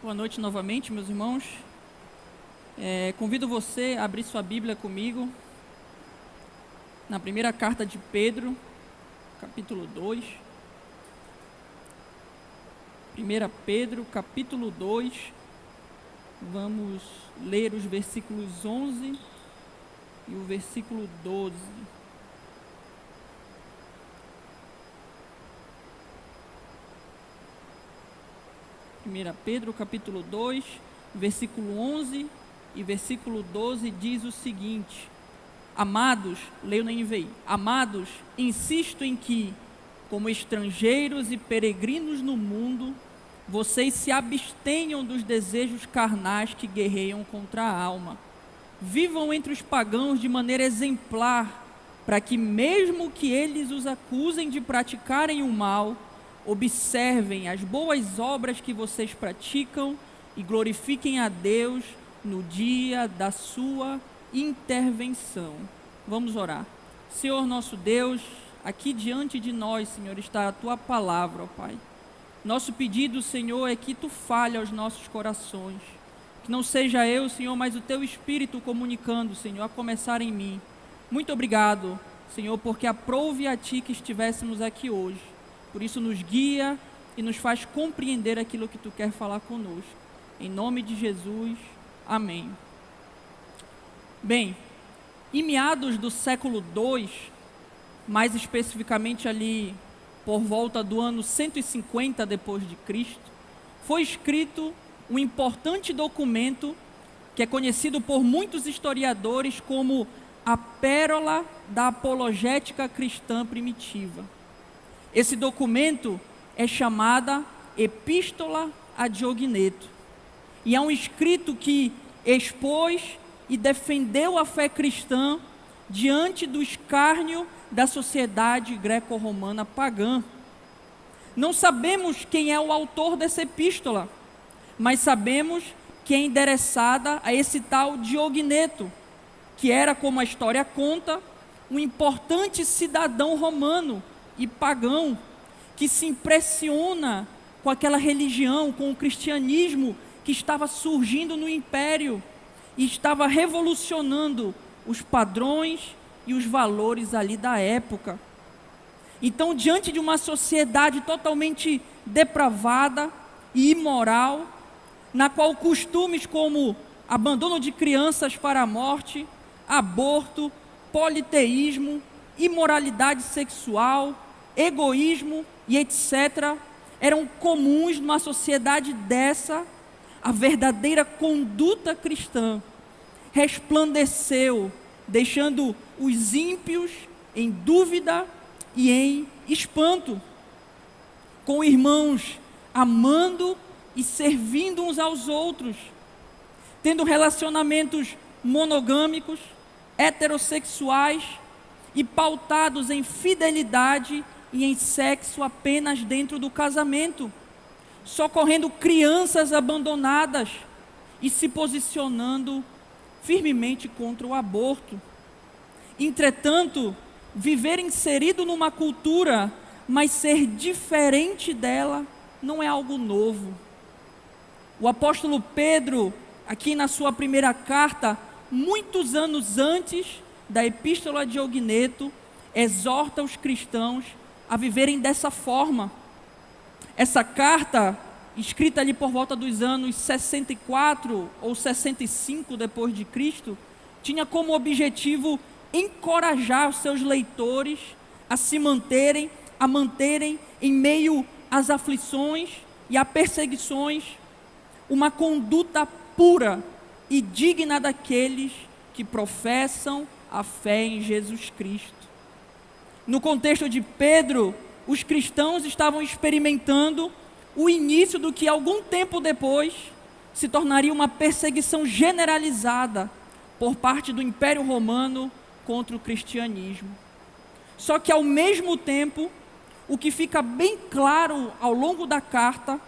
Boa noite novamente, meus irmãos. Convido você a abrir sua Bíblia comigo na primeira carta de Pedro, capítulo 2. 1 Pedro, capítulo 2. Vamos ler os versículos 11 e o versículo 12. Pedro, capítulo 2, versículo 11 e versículo 12 diz o seguinte: Amados, leio na NVI, amados, insisto em que, como estrangeiros e peregrinos no mundo, vocês se abstenham dos desejos carnais que guerreiam contra a alma. Vivam entre os pagãos de maneira exemplar, para que mesmo que eles os acusem de praticarem o mal, observem as boas obras que vocês praticam e glorifiquem a Deus no dia da sua intervenção. Vamos orar. Senhor nosso Deus, aqui diante de nós, Senhor, está a Tua palavra, ó Pai. Nosso pedido, Senhor, é que Tu fale aos nossos corações. Que não seja eu, Senhor, mas o Teu Espírito comunicando, Senhor, a começar em mim. Muito obrigado, Senhor, porque aprouve a Ti que estivéssemos aqui hoje. Por isso nos guia e nos faz compreender aquilo que Tu quer falar conosco. Em nome de Jesus, amém. Bem, em meados do século II, mais especificamente ali por volta do ano 150 depois de Cristo, foi escrito um importante documento que é conhecido por muitos historiadores como a Pérola da Apologética Cristã Primitiva. Esse documento é chamada Epístola a Diogneto, e é um escrito que expôs e defendeu a fé cristã diante do escárnio da sociedade greco-romana pagã. Não sabemos quem é o autor dessa epístola, mas sabemos que é endereçada a esse tal Diogneto, que era, como a história conta, um importante cidadão romano e pagão, que se impressiona com aquela religião, com o cristianismo que estava surgindo no império e estava revolucionando os padrões e os valores ali da época. Então, diante de uma sociedade totalmente depravada e imoral, na qual costumes como abandono de crianças para a morte, aborto, politeísmo, imoralidade sexual, egoísmo e etc., eram comuns numa sociedade dessa, a verdadeira conduta cristã resplandeceu, deixando os ímpios em dúvida e em espanto, com irmãos amando e servindo uns aos outros, tendo relacionamentos monogâmicos, heterossexuais e pautados em fidelidade e em sexo apenas dentro do casamento, socorrendo crianças abandonadas e se posicionando firmemente contra o aborto. Entretanto, viver inserido numa cultura, mas ser diferente dela, não é algo novo. O apóstolo Pedro, aqui na sua primeira carta, muitos anos antes da Epístola a Diogneto, exorta os cristãos a viverem dessa forma. Essa carta, escrita ali por volta dos anos 64 ou 65 depois de Cristo, tinha como objetivo encorajar os seus leitores a se manterem, em meio às aflições e a perseguições, uma conduta pura e digna daqueles que professam a fé em Jesus Cristo. No contexto de Pedro, os cristãos estavam experimentando o início do que algum tempo depois se tornaria uma perseguição generalizada por parte do Império Romano contra o cristianismo. Só que ao mesmo tempo, o que fica bem claro ao longo da carta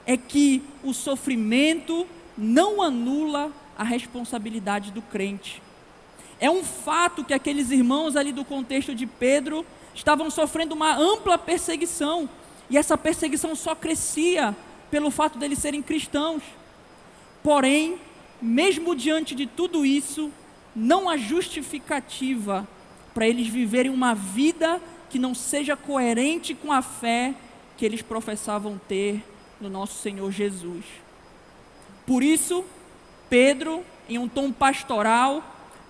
é que o sofrimento não anula a responsabilidade do crente. É um fato que aqueles irmãos ali do contexto de Pedro estavam sofrendo uma ampla perseguição, e essa perseguição só crescia pelo fato deles serem cristãos. Porém, mesmo diante de tudo isso, não há justificativa para eles viverem uma vida que não seja coerente com a fé que eles professavam ter no nosso Senhor Jesus. Por isso, Pedro, em um tom pastoral,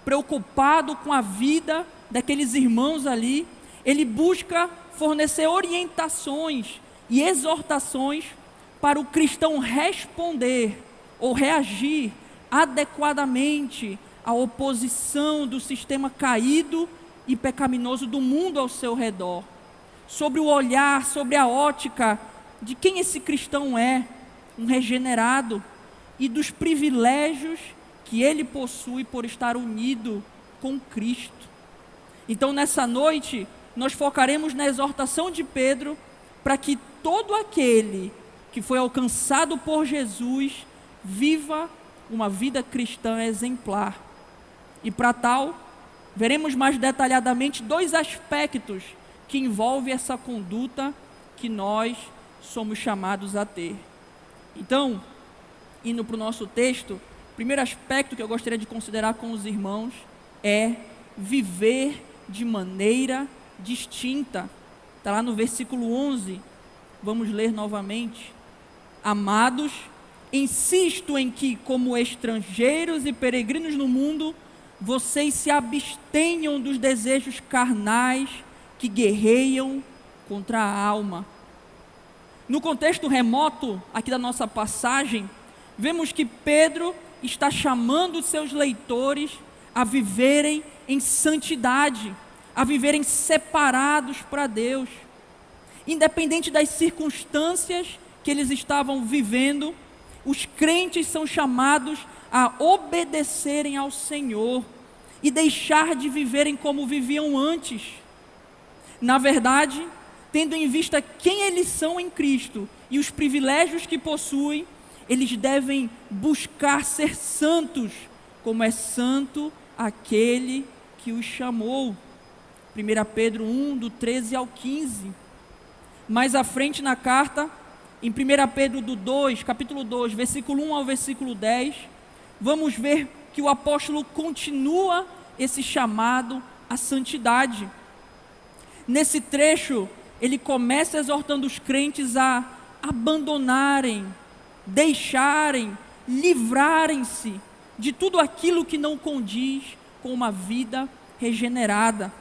preocupado com a vida daqueles irmãos ali, ele busca fornecer orientações e exortações para o cristão responder ou reagir adequadamente à oposição do sistema caído e pecaminoso do mundo ao seu redor, sobre o olhar, sobre a ótica de quem esse cristão é, um regenerado, e dos privilégios que ele possui por estar unido com Cristo. Então, nessa noite, nós focaremos na exortação de Pedro para que todo aquele que foi alcançado por Jesus viva uma vida cristã exemplar. E para tal, veremos mais detalhadamente 2 aspectos que envolvem essa conduta que nós somos chamados a ter. Então, indo para o nosso texto, o primeiro aspecto que eu gostaria de considerar com os irmãos é viver de maneira distinta. Está lá no versículo 11, vamos ler novamente. Amados, insisto em que, como estrangeiros e peregrinos no mundo, vocês se abstenham dos desejos carnais que guerreiam contra a alma. No contexto remoto aqui da nossa passagem, vemos que Pedro está chamando os seus leitores a viverem em santidade, a viverem separados para Deus. Independente das circunstâncias que eles estavam vivendo, os crentes são chamados a obedecerem ao Senhor e deixar de viverem como viviam antes. Na verdade, tendo em vista quem eles são em Cristo e os privilégios que possuem, eles devem buscar ser santos, como é santo aquele que os chamou. 1 Pedro 1, do 13 ao 15. Mais à frente na carta, em 1 Pedro do 2, capítulo 2, versículo 1 ao versículo 10, vamos ver que o apóstolo continua esse chamado à santidade. Nesse trecho, ele começa exortando os crentes a abandonarem, deixarem, livrarem-se de tudo aquilo que não condiz com uma vida regenerada.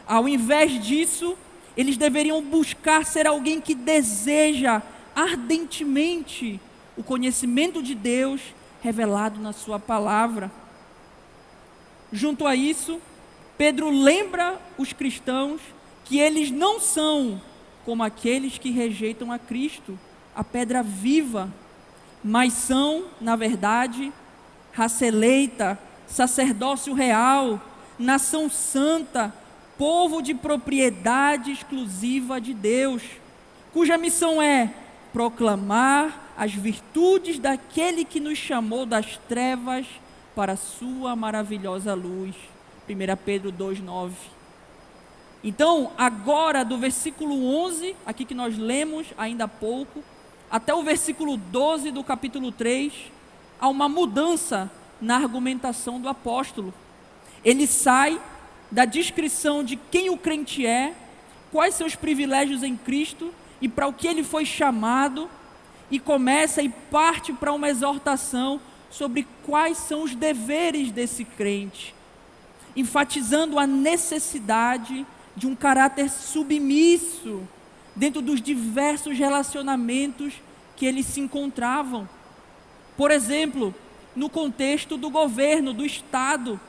Ao invés disso, eles deveriam buscar ser alguém que deseja ardentemente o conhecimento de Deus revelado na sua palavra. Junto a isso, Pedro lembra os cristãos que eles não são como aqueles que rejeitam a Cristo, a pedra viva, mas são, na verdade, raça eleita, sacerdócio real, nação santa, povo de propriedade exclusiva de Deus, cuja missão é proclamar as virtudes daquele que nos chamou das trevas para a sua maravilhosa luz. 1 Pedro 2,9. Então, agora do versículo 11, aqui que nós lemos ainda há pouco, até o versículo 12 do capítulo 3, há uma mudança na argumentação do apóstolo. Ele sai da descrição de quem o crente é, quais são os privilégios em Cristo e para o que ele foi chamado, e começa e parte para uma exortação sobre quais são os deveres desse crente, enfatizando a necessidade de um caráter submisso dentro dos diversos relacionamentos que eles se encontravam. Por exemplo, no contexto do governo, do Estado,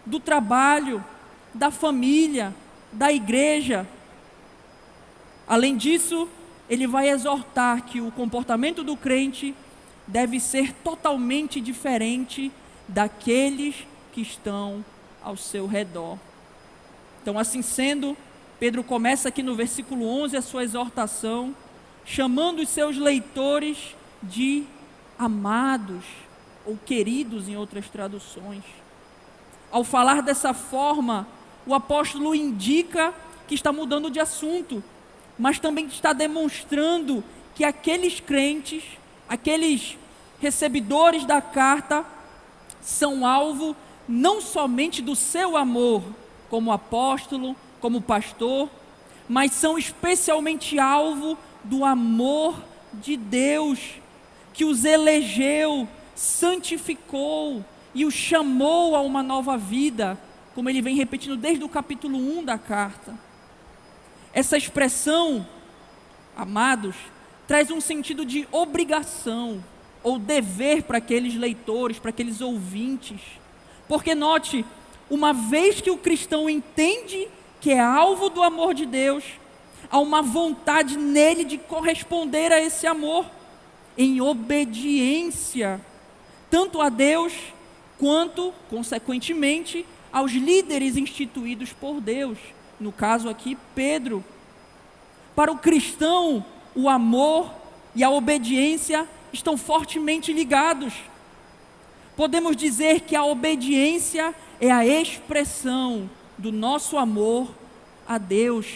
do trabalho, da família, da igreja. Além disso, ele vai exortar que o comportamento do crente deve ser totalmente diferente daqueles que estão ao seu redor. Então, assim sendo, Pedro começa aqui no versículo 11 a sua exortação, chamando os seus leitores de amados, ou queridos em outras traduções. Ao falar dessa forma, o apóstolo indica que está mudando de assunto, mas também está demonstrando que aqueles crentes, aqueles recebedores da carta, são alvo não somente do seu amor como apóstolo, como pastor, mas são especialmente alvo do amor de Deus, que os elegeu, santificou e os chamou a uma nova vida, como ele vem repetindo desde o capítulo 1 da carta. Essa expressão, amados, traz um sentido de obrigação ou dever para aqueles leitores, para aqueles ouvintes. Porque note, uma vez que o cristão entende que é alvo do amor de Deus, há uma vontade nele de corresponder a esse amor, em obediência, tanto a Deus, quanto, consequentemente, aos líderes instituídos por Deus. No caso aqui, Pedro. Para o cristão, o amor e a obediência estão fortemente ligados. Podemos dizer que a obediência é a expressão do nosso amor a Deus.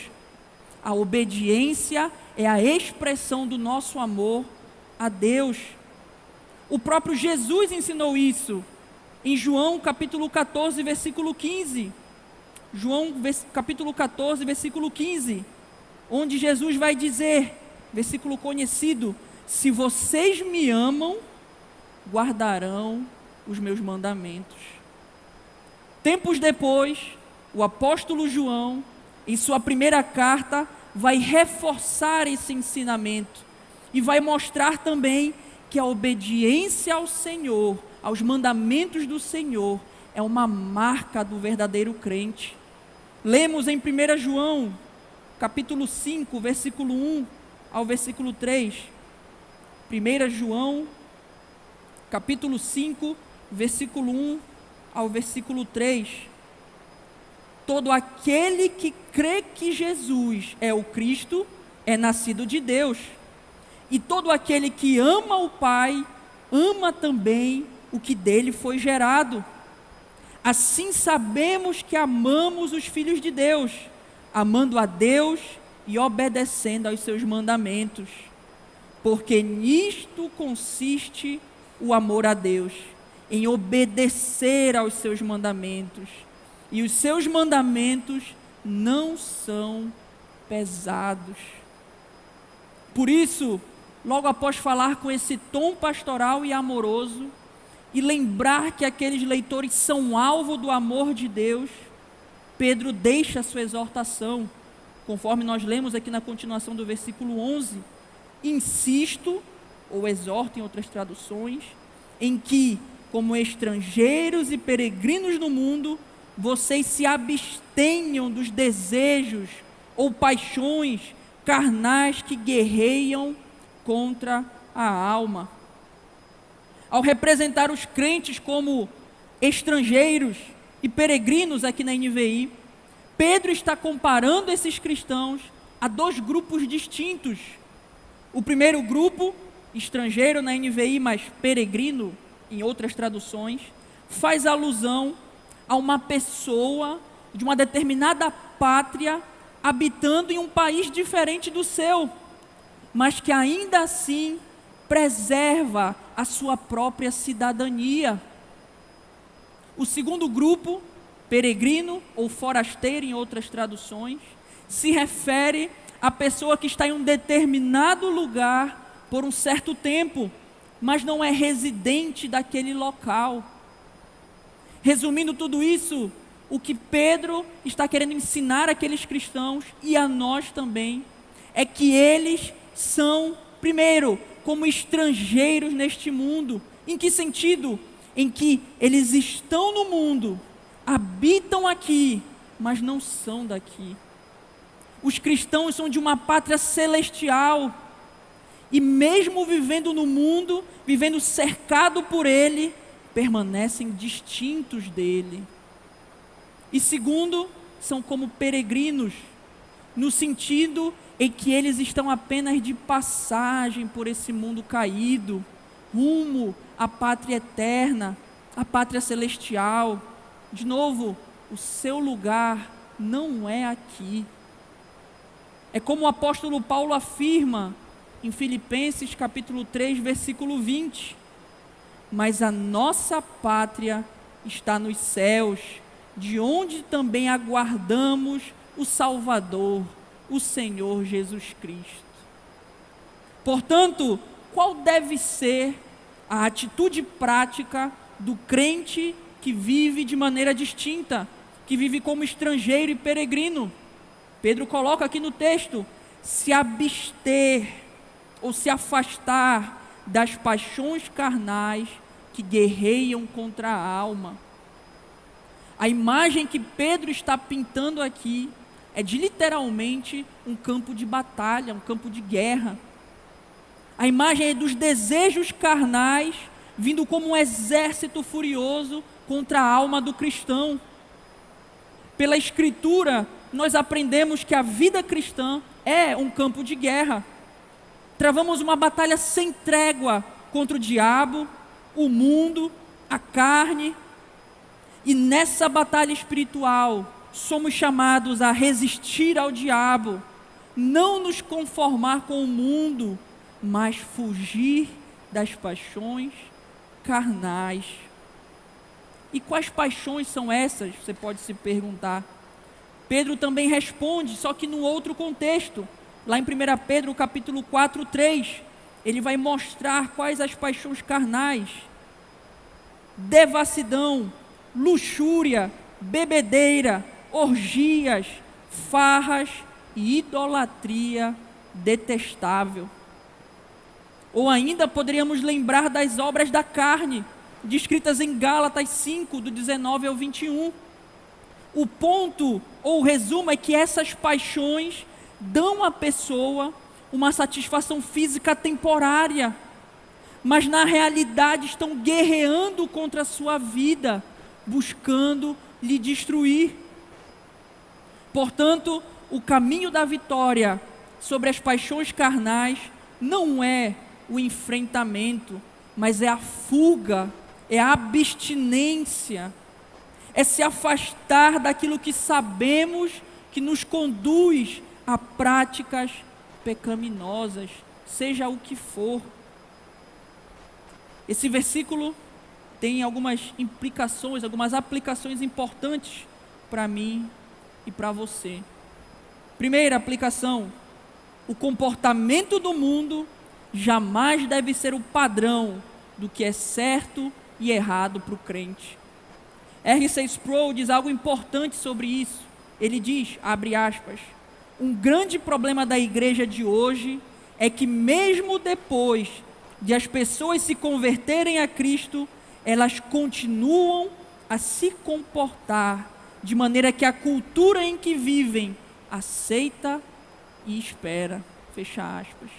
A obediência é a expressão do nosso amor a Deus. O próprio Jesus ensinou isso em João capítulo 14, versículo 15. João capítulo 14, versículo 15, onde Jesus vai dizer, versículo conhecido: se vocês me amam, guardarão os meus mandamentos. Tempos depois, o apóstolo João, em sua primeira carta, vai reforçar esse ensinamento e vai mostrar também que a obediência ao Senhor, aos mandamentos do Senhor, é uma marca do verdadeiro crente. Lemos em 1 João, capítulo 5, versículo 1 ao versículo 3. 1 João, capítulo 5, versículo 1 ao versículo 3. Todo aquele que crê que Jesus é o Cristo é nascido de Deus. E todo aquele que ama o Pai, ama também o que dele foi gerado. Assim sabemos que amamos os filhos de Deus, amando a Deus e obedecendo aos seus mandamentos. Porque nisto consiste o amor a Deus, em obedecer aos seus mandamentos. E os seus mandamentos não são pesados. Por isso, logo após falar com esse tom pastoral e amoroso, e lembrar que aqueles leitores são alvo do amor de Deus, Pedro deixa a sua exortação, conforme nós lemos aqui na continuação do versículo 11. Insisto, ou exorto em outras traduções, em que, como estrangeiros e peregrinos no mundo, vocês se abstenham dos desejos ou paixões carnais que guerreiam contra a alma. Ao representar os crentes como estrangeiros e peregrinos aqui na NVI, Pedro está comparando esses cristãos a dois grupos distintos. O primeiro grupo, estrangeiro na NVI, mas peregrino em outras traduções, faz alusão a uma pessoa de uma determinada pátria habitando em um país diferente do seu, mas que ainda assim preserva a sua própria cidadania. O segundo grupo, peregrino ou forasteiro em outras traduções, se refere à pessoa que está em um determinado lugar por um certo tempo, mas não é residente daquele local. Resumindo tudo isso, o que Pedro está querendo ensinar àqueles cristãos e a nós também, é que eles são, primeiro, como estrangeiros neste mundo. Em que sentido? Em que eles estão no mundo, habitam aqui, mas não são daqui. Os cristãos são de uma pátria celestial, e mesmo vivendo no mundo, vivendo cercado por ele, permanecem distintos dele. E segundo, são como peregrinos, no sentido em que eles estão apenas de passagem por esse mundo caído, rumo à pátria eterna, à pátria celestial. De novo, o seu lugar não é aqui. É como o apóstolo Paulo afirma em Filipenses capítulo 3, versículo 20. Mas a nossa pátria está nos céus, de onde também aguardamos o Salvador, o Senhor Jesus Cristo. Portanto, qual deve ser a atitude prática do crente que vive de maneira distinta, que vive como estrangeiro e peregrino? Pedro coloca aqui no texto: se abster ou se afastar das paixões carnais que guerreiam contra a alma. A imagem que Pedro está pintando aqui é de literalmente um campo de batalha, um campo de guerra. A imagem é dos desejos carnais vindo como um exército furioso contra a alma do cristão. Pela Escritura, nós aprendemos que a vida cristã é um campo de guerra. Travamos uma batalha sem trégua contra o diabo, o mundo, a carne. E nessa batalha espiritual, somos chamados a resistir ao diabo, não nos conformar com o mundo, mas fugir das paixões carnais. E quais paixões são essas? Você pode se perguntar. Pedro também responde, só que num outro contexto. Lá em 1 Pedro capítulo 4, 3, ele vai mostrar quais as paixões carnais: devassidão, luxúria, bebedeira, orgias, farras e idolatria detestável. Ou ainda poderíamos lembrar das obras da carne, descritas em Gálatas 5, do 19 ao 21. O ponto, ou o resumo, é que essas paixões dão à pessoa uma satisfação física temporária, mas na realidade estão guerreando contra a sua vida, buscando lhe destruir. Portanto, o caminho da vitória sobre as paixões carnais não é o enfrentamento, mas é a fuga, é a abstinência, é se afastar daquilo que sabemos que nos conduz a práticas pecaminosas, seja o que for. Esse versículo tem algumas implicações, algumas aplicações importantes para mim e para você. Primeira aplicação: o comportamento do mundo jamais deve ser o padrão do que é certo e errado para o crente. R.C. Sproul diz algo importante sobre isso. Ele diz, abre aspas: um grande problema da igreja de hoje é que mesmo depois de as pessoas se converterem a Cristo, elas continuam a se comportar de maneira que a cultura em que vivem aceita e espera. Fecha aspas.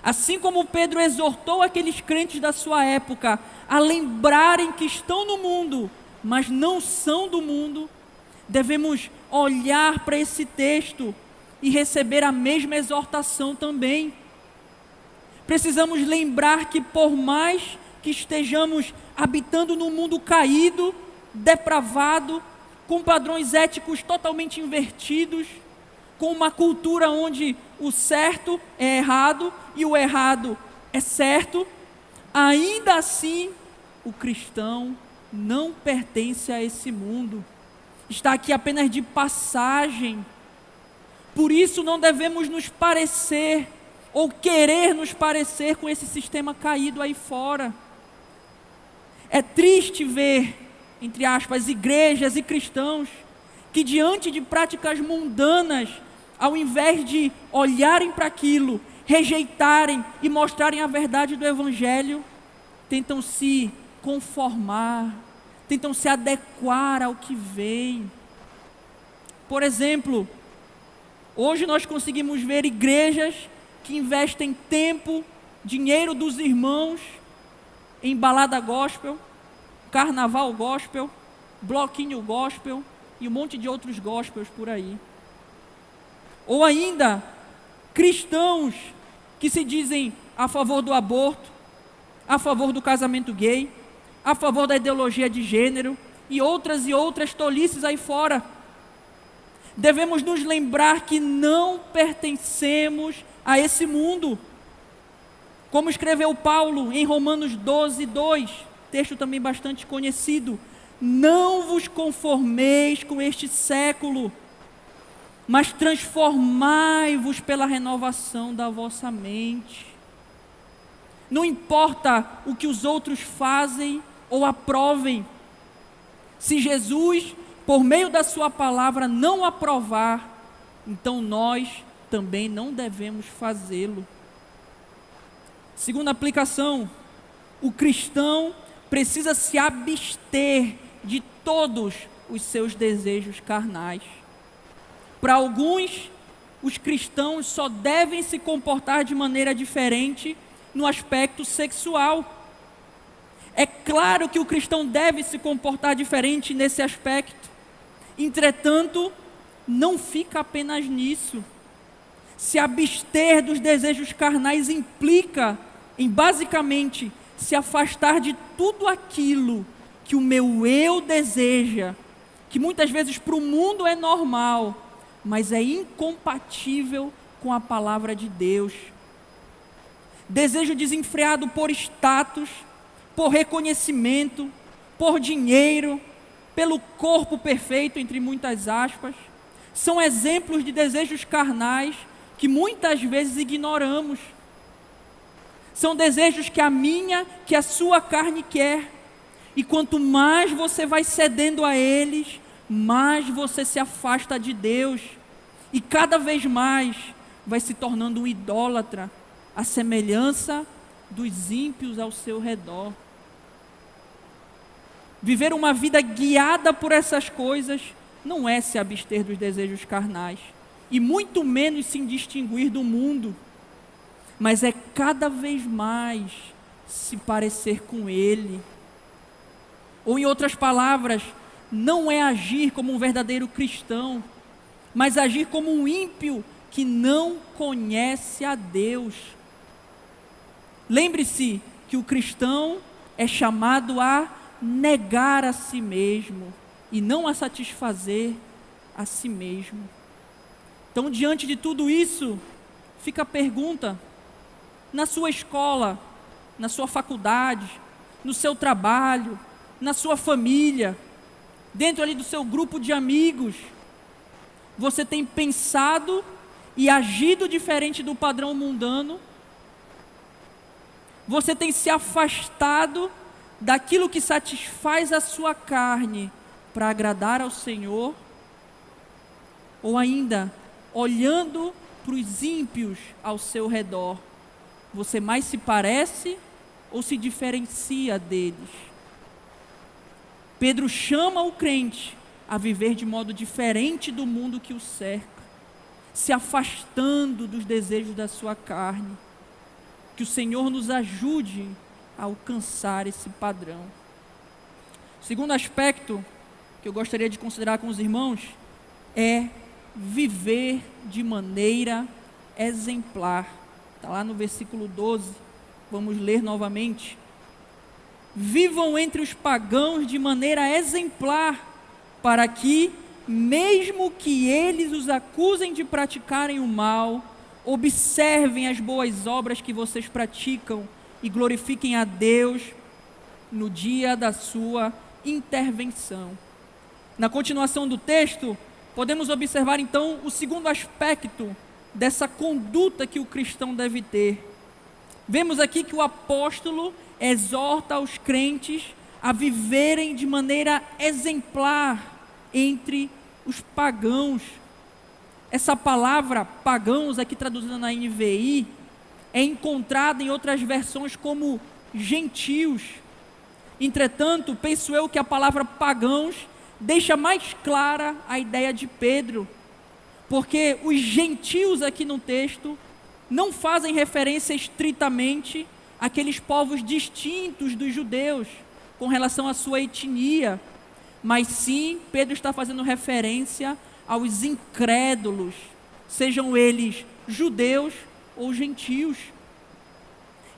Assim como Pedro exortou aqueles crentes da sua época a lembrarem que estão no mundo, mas não são do mundo, devemos olhar para esse texto e receber a mesma exortação também. Precisamos lembrar que por mais que estejamos habitando num mundo caído, depravado, com padrões éticos totalmente invertidos, com uma cultura onde o certo é errado e o errado é certo, ainda assim o cristão não pertence a esse mundo, está aqui apenas de passagem. Por isso não devemos nos parecer ou querer nos parecer com esse sistema caído aí fora. É triste ver, entre aspas, igrejas e cristãos que diante de práticas mundanas, ao invés de olharem para aquilo, rejeitarem e mostrarem a verdade do Evangelho, tentam se conformar, tentam se adequar ao que vem. Por exemplo, hoje nós conseguimos ver igrejas que investem tempo, dinheiro dos irmãos em balada gospel, carnaval gospel, bloquinho gospel e um monte de outros gospels por aí. Ou ainda, cristãos que se dizem a favor do aborto, a favor do casamento gay, a favor da ideologia de gênero e outras tolices aí fora. Devemos nos lembrar que não pertencemos a esse mundo, Como escreveu Paulo em Romanos 12, 2, texto também bastante conhecido: não vos conformeis com este século, mas transformai-vos pela renovação da vossa mente. Não importa o que os outros fazem ou aprovem, se Jesus, por meio da sua palavra, não aprovar, então nós também não devemos fazê-lo. Segunda aplicação: o cristão precisa se abster de todos os seus desejos carnais. Para alguns, os cristãos só devem se comportar de maneira diferente no aspecto sexual. É claro que o cristão deve se comportar diferente nesse aspecto. Entretanto, não fica apenas nisso. Se abster dos desejos carnais implica em basicamente se afastar de tudo aquilo que o meu eu deseja, que muitas vezes para o mundo é normal, mas é incompatível com a palavra de Deus. Desejo desenfreado por status, por reconhecimento, por dinheiro, pelo corpo perfeito, entre muitas aspas, são exemplos de desejos carnais que muitas vezes ignoramos. São desejos que a minha, que a sua carne quer. E quanto mais você vai cedendo a eles, mais você se afasta de Deus. E cada vez mais vai se tornando um idólatra, à semelhança dos ímpios ao seu redor. Viver uma vida guiada por essas coisas não é se abster dos desejos carnais, e muito menos se distinguir do mundo, mas é cada vez mais se parecer com ele. Ou em outras palavras, não é agir como um verdadeiro cristão, mas agir como um ímpio que não conhece a Deus. Lembre-se que o cristão é chamado a negar a si mesmo e não a satisfazer a si mesmo. Então, diante de tudo isso, fica a pergunta: na sua escola, na sua faculdade, no seu trabalho, na sua família, dentro ali do seu grupo de amigos, você tem pensado e agido diferente do padrão mundano? Você tem se afastado daquilo que satisfaz a sua carne para agradar ao Senhor? Ou ainda, olhando para os ímpios ao seu redor, você mais se parece ou se diferencia deles? Pedro chama o crente a viver de modo diferente do mundo que o cerca, se afastando dos desejos da sua carne. Que o Senhor nos ajude a alcançar esse padrão. O segundo aspecto que eu gostaria de considerar com os irmãos é viver de maneira exemplar. Está lá no versículo 12, vamos ler novamente. Vivam entre os pagãos de maneira exemplar, para que, mesmo que eles os acusem de praticarem o mal, observem as boas obras que vocês praticam e glorifiquem a Deus no dia da sua intervenção. Na continuação do texto, podemos observar então o segundo aspecto dessa conduta que o cristão deve ter. Vemos aqui que o apóstolo exorta os crentes a viverem de maneira exemplar entre os pagãos. Essa palavra pagãos, aqui traduzida na NVI, é encontrada em outras versões como gentios. Entretanto, penso eu que a palavra pagãos deixa mais clara a ideia de Pedro, porque os gentios aqui no texto não fazem referência estritamente àqueles povos distintos dos judeus com relação à sua etnia, mas sim, Pedro está fazendo referência aos incrédulos, sejam eles judeus ou gentios.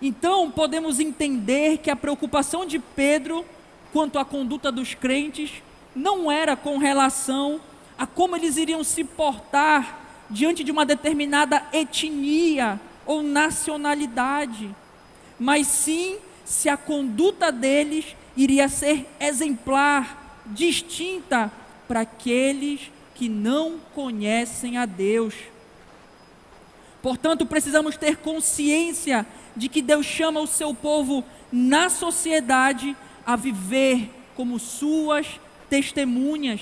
Então, podemos entender que a preocupação de Pedro quanto à conduta dos crentes não era com relação a como eles iriam se portar diante de uma determinada etnia ou nacionalidade, mas sim se a conduta deles iria ser exemplar, distinta para aqueles que não conhecem a Deus. Portanto, precisamos ter consciência de que Deus chama o seu povo na sociedade a viver como suas testemunhas,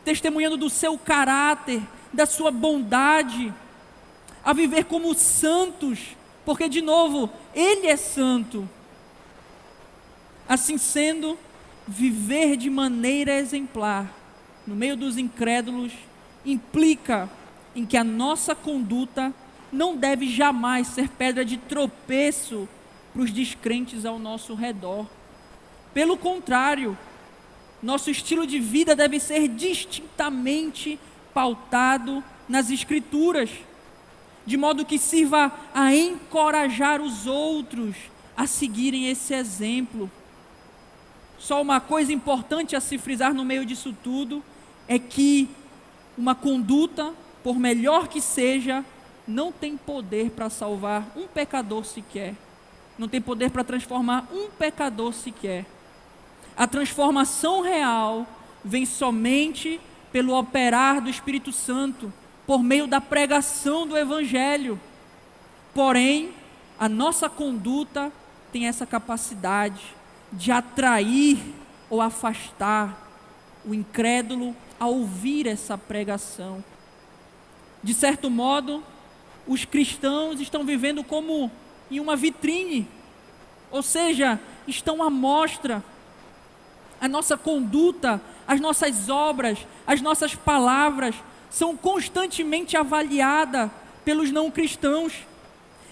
testemunhando do seu caráter, da sua bondade, a viver como santos, porque, de novo, Ele é santo. Assim sendo, viver de maneira exemplar no meio dos incrédulos implica em que a nossa conduta não deve jamais ser pedra de tropeço para os descrentes ao nosso redor. Pelo contrário, nosso estilo de vida deve ser distintamente pautado nas Escrituras, de modo que sirva a encorajar os outros a seguirem esse exemplo. Só uma coisa importante a se frisar no meio disso tudo é que uma conduta, por melhor que seja, não tem poder para salvar um pecador sequer. Não tem poder para transformar um pecador sequer. A transformação real vem somente pelo operar do Espírito Santo, por meio da pregação do Evangelho. Porém, a nossa conduta tem essa capacidade de atrair ou afastar o incrédulo a ouvir essa pregação. De certo modo, os cristãos estão vivendo como em uma vitrine, ou seja, estão à mostra. A nossa conduta, as nossas obras, as nossas palavras são constantemente avaliadas pelos não cristãos,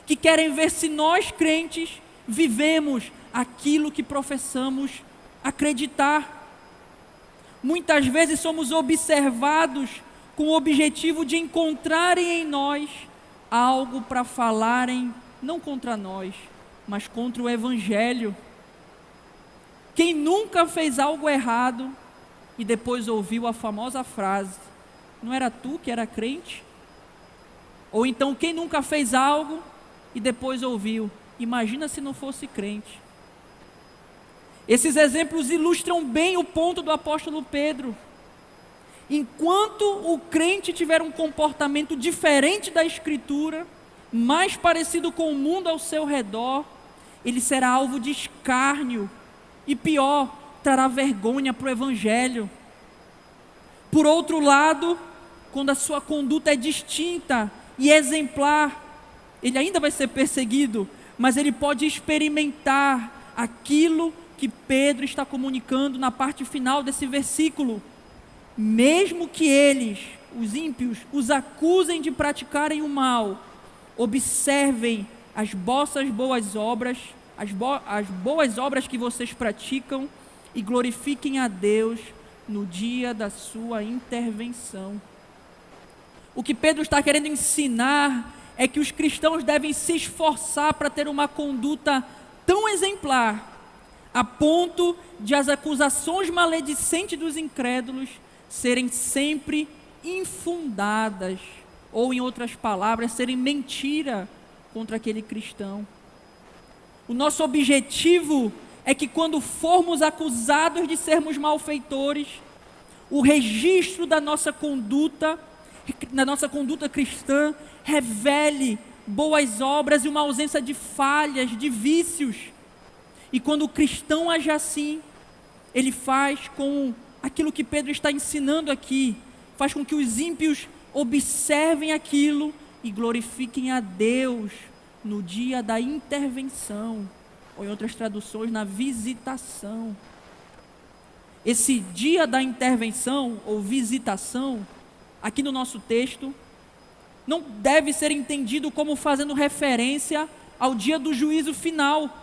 que querem ver se nós crentes vivemos aquilo que professamos acreditar. Muitas vezes somos observados com o objetivo de encontrarem em nós algo para falarem, não contra nós, mas contra o Evangelho. Quem nunca fez algo errado e depois ouviu a famosa frase: não era tu que era crente? Ou então, quem nunca fez algo e depois ouviu: imagina se não fosse crente? Esses exemplos ilustram bem o ponto do apóstolo Pedro. Enquanto o crente tiver um comportamento diferente da Escritura, mais parecido com o mundo ao seu redor, ele será alvo de escárnio e, pior, trará vergonha para o Evangelho. Por outro lado, quando a sua conduta é distinta e exemplar, ele ainda vai ser perseguido, mas ele pode experimentar aquilo que Pedro está comunicando na parte final desse versículo. Mesmo que eles, os ímpios, os acusem de praticarem o mal, observem as vossas boas obras, as boas obras que vocês praticam, e glorifiquem a Deus no dia da sua intervenção. O que Pedro está querendo ensinar é que os cristãos devem se esforçar para ter uma conduta tão exemplar, a ponto de as acusações maledicentes dos incrédulos serem sempre infundadas, ou, em outras palavras, serem mentira contra aquele cristão. O nosso objetivo é que, quando formos acusados de sermos malfeitores, o registro da nossa conduta cristã revele boas obras e uma ausência de falhas, de vícios. E quando o cristão age assim, ele faz com aquilo que Pedro está ensinando aqui, faz com que os ímpios observem aquilo e glorifiquem a Deus no dia da intervenção, ou, em outras traduções, na visitação. Esse dia da intervenção ou visitação, aqui no nosso texto, não deve ser entendido como fazendo referência ao dia do juízo final,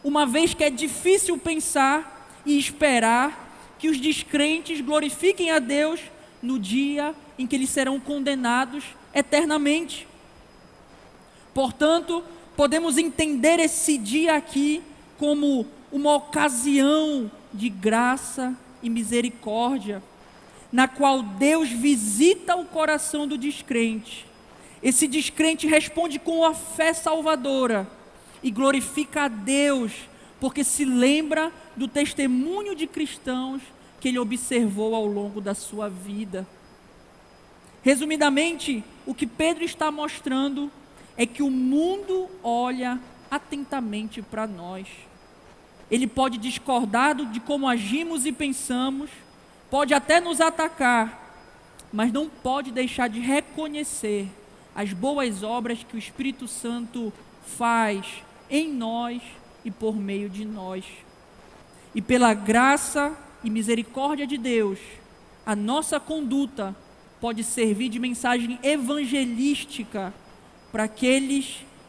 uma vez que é difícil pensar e esperar que os descrentes glorifiquem a Deus no dia em que eles serão condenados eternamente. Portanto, podemos entender esse dia aqui como uma ocasião de graça e misericórdia, na qual Deus visita o coração do descrente. Esse descrente responde com a fé salvadora, e glorifica a Deus, porque se lembra do testemunho de cristãos que ele observou ao longo da sua vida. Resumidamente, o que Pedro está mostrando é que o mundo olha atentamente para nós. Ele pode discordar de como agimos e pensamos, pode até nos atacar, mas não pode deixar de reconhecer as boas obras que o Espírito Santo faz em nós e por meio de nós. E pela graça e misericórdia de Deus, a nossa conduta pode servir de mensagem evangelística para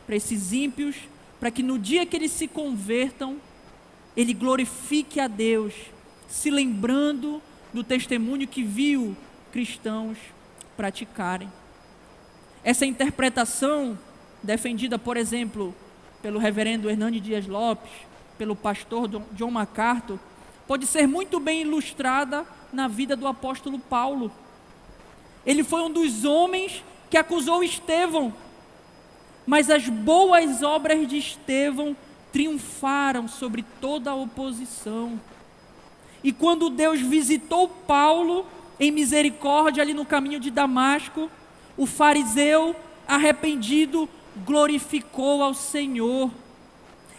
esses ímpios, para que no dia que eles se convertam, ele glorifique a Deus, se lembrando do testemunho que viu cristãos praticarem. Essa interpretação, defendida, por exemplo, pelo reverendo Hernani Dias Lopes, pelo pastor John MacArthur, pode ser muito bem ilustrada na vida do apóstolo Paulo. Ele foi um dos homens que acusou Estevão, mas as boas obras de Estevão triunfaram sobre toda a oposição. E quando Deus visitou Paulo em misericórdia ali no caminho de Damasco, o fariseu arrependido glorificou ao Senhor.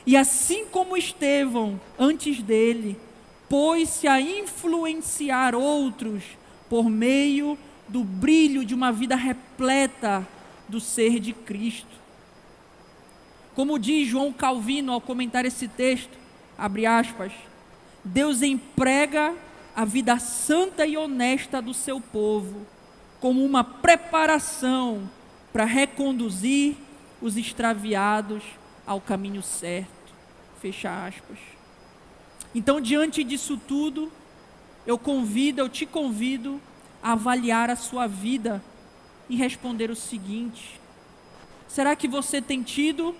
E assim como Estevão, antes dele, pôs-se a influenciar outros por meio do brilho de uma vida repleta do ser de Cristo. Como diz João Calvino ao comentar esse texto, abre aspas, Deus emprega a vida santa e honesta do seu povo como uma preparação para reconduzir os extraviados ao caminho certo. Fecha aspas. Então, diante disso tudo, eu te convido a avaliar a sua vida e responder o seguinte: será que você tem tido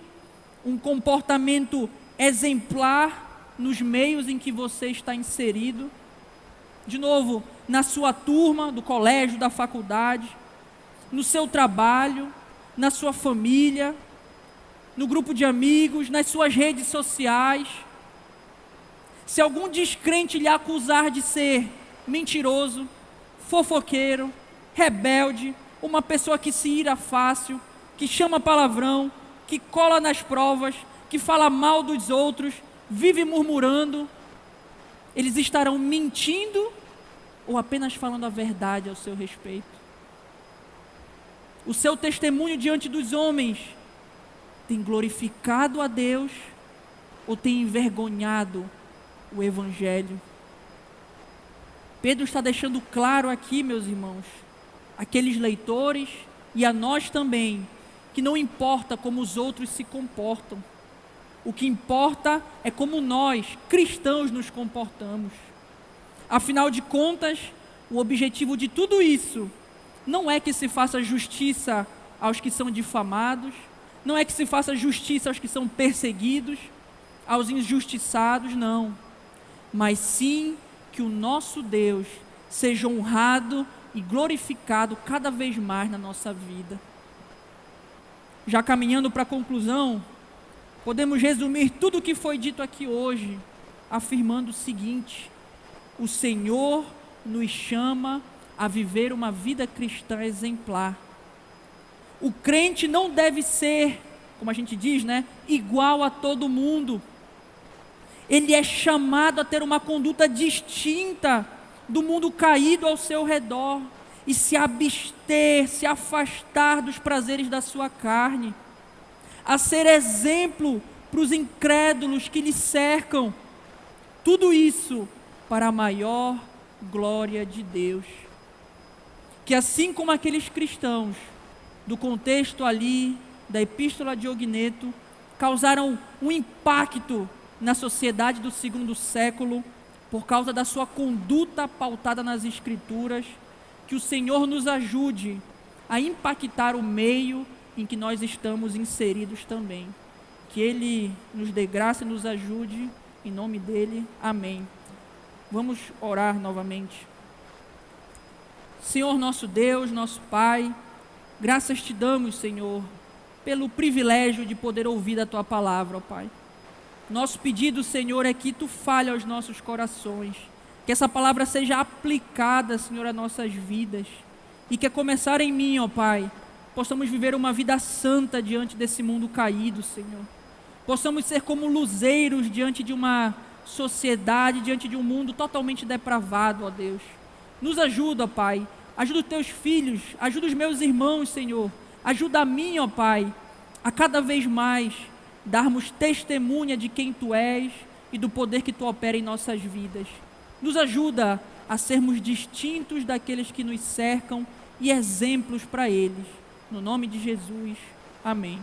um comportamento exemplar nos meios em que você está inserido? De novo, na sua turma, do colégio, da faculdade, no seu trabalho, na sua família, no grupo de amigos, nas suas redes sociais. Se algum descrente lhe acusar de ser mentiroso, fofoqueiro, rebelde, uma pessoa que se ira fácil, que chama palavrão, que cola nas provas, que fala mal dos outros, vive murmurando, eles estarão mentindo ou apenas falando a verdade ao seu respeito? O seu testemunho diante dos homens tem glorificado a Deus ou tem envergonhado o Evangelho? Pedro está deixando claro aqui, meus irmãos, aqueles leitores e a nós também, que não importa como os outros se comportam, o que importa é como nós, cristãos, nos comportamos. Afinal de contas, o objetivo de tudo isso não é que se faça justiça aos que são difamados, não é que se faça justiça aos que são perseguidos, aos injustiçados, não. Mas sim que o nosso Deus seja honrado e glorificado cada vez mais na nossa vida. Já caminhando para a conclusão, podemos resumir tudo o que foi dito aqui hoje, afirmando o seguinte: o Senhor nos chama a viver uma vida cristã exemplar. O crente não deve ser, como a gente diz, igual a todo mundo. Ele é chamado a ter uma conduta distinta do mundo caído ao seu redor e se abster, se afastar dos prazeres da sua carne, a ser exemplo para os incrédulos que lhe cercam. Tudo isso para a maior glória de Deus. Que assim como aqueles cristãos do contexto ali da Epístola de Ogneto causaram um impacto na sociedade do segundo século por causa da sua conduta pautada nas Escrituras, que o Senhor nos ajude a impactar o meio em que nós estamos inseridos também. Que Ele nos dê graça e nos ajude, em nome dEle, amém. Vamos orar novamente. Senhor nosso Deus, nosso Pai, graças te damos, Senhor, pelo privilégio de poder ouvir a Tua palavra, ó Pai. Nosso pedido, Senhor, é que Tu fale aos nossos corações, que essa palavra seja aplicada, Senhor, às nossas vidas, e que a começar em mim, ó Pai, possamos viver uma vida santa diante desse mundo caído, Senhor. Possamos ser como luzeiros diante de uma sociedade, diante de um mundo totalmente depravado, ó Deus. Nos ajuda, Pai, ajuda os Teus filhos, ajuda os meus irmãos, Senhor, ajuda a mim, ó Pai, a cada vez mais darmos testemunha de quem Tu és e do poder que Tu opera em nossas vidas. Nos ajuda a sermos distintos daqueles que nos cercam e exemplos para eles. No nome de Jesus, amém.